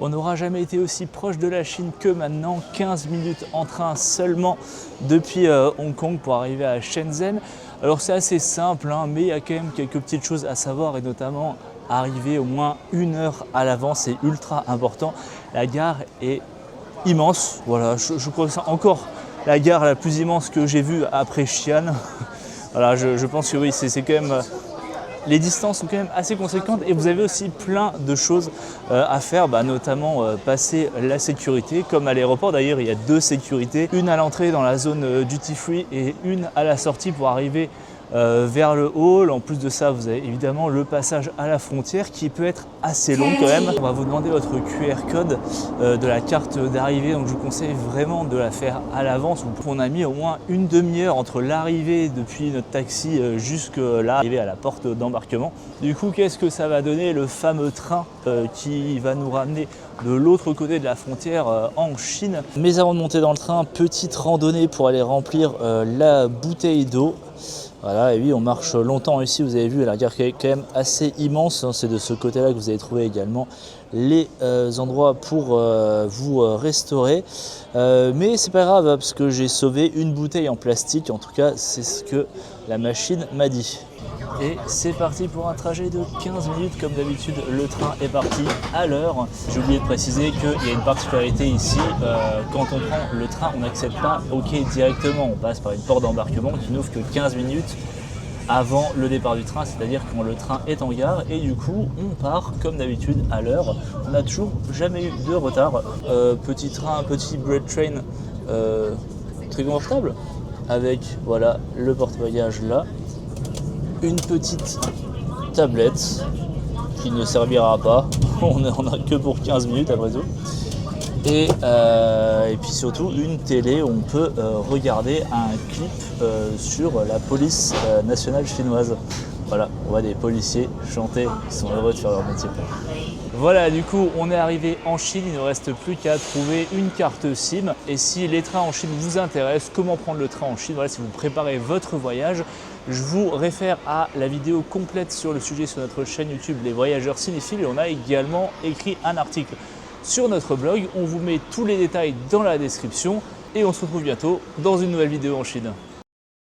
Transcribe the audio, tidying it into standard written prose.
On n'aura jamais été aussi proche de la Chine que maintenant, 15 minutes en train seulement depuis Hong Kong pour arriver à Shenzhen. Alors c'est assez simple, hein, mais il y a quand même quelques petites choses à savoir et notamment arriver au moins 1 heure à l'avance, c'est ultra important. La gare est immense, voilà, je crois que c'est encore la gare la plus immense que j'ai vue après Xi'an. Voilà, je pense que oui, c'est quand même... Les distances sont quand même assez conséquentes et vous avez aussi plein de choses à faire, notamment passer la sécurité. Comme à l'aéroport d'ailleurs, il y a 2 sécurités, une à l'entrée dans la zone duty free et une à la sortie pour arriver vers le hall. En plus de ça, vous avez évidemment le passage à la frontière qui peut être assez long quand même. On va vous demander votre QR code de la carte d'arrivée, donc je vous conseille vraiment de la faire à l'avance. On a mis au moins une demi-heure entre l'arrivée depuis notre taxi jusque là, arriver à la porte d'embarquement. Du coup, qu'est-ce que ça va donner? Le fameux train qui va nous ramener de l'autre côté de la frontière en Chine. Mais avant de monter dans le train, petite randonnée pour aller remplir la bouteille d'eau. Voilà, et oui, on marche longtemps ici, vous avez vu, la gare est quand même assez immense, hein. C'est de ce côté-là que vous allez trouver également les endroits pour vous restaurer. Mais c'est pas grave, parce que j'ai sauvé une bouteille en plastique, en tout cas, c'est ce que la machine m'a dit. Et c'est parti pour un trajet de 15 minutes, comme d'habitude, le train est parti à l'heure. J'ai oublié de préciser qu'il y a une particularité ici, quand on prend le train, on n'accède pas au quai directement, on passe par une porte d'embarquement qui n'ouvre que 15 minutes avant le départ du train, c'est-à-dire quand le train est en gare et du coup on part comme d'habitude à l'heure. On n'a toujours jamais eu de retard. Petit train, petit bread train très confortable avec voilà le porte-bagages là. Une petite tablette qui ne servira pas, on a que pour 15 minutes après tout. Et puis surtout une télé où on peut regarder un clip sur la police nationale chinoise. Voilà, on voit des policiers chanter, ils sont heureux de faire leur métier. Voilà, du coup, on est arrivé en Chine, il ne reste plus qu'à trouver une carte SIM. Et si les trains en Chine vous intéressent, comment prendre le train en Chine, voilà, si vous préparez votre voyage, je vous réfère à la vidéo complète sur le sujet sur notre chaîne YouTube Les Voyageurs Cinéphiles et on a également écrit un article sur notre blog. On vous met tous les détails dans la description et on se retrouve bientôt dans une nouvelle vidéo en Chine.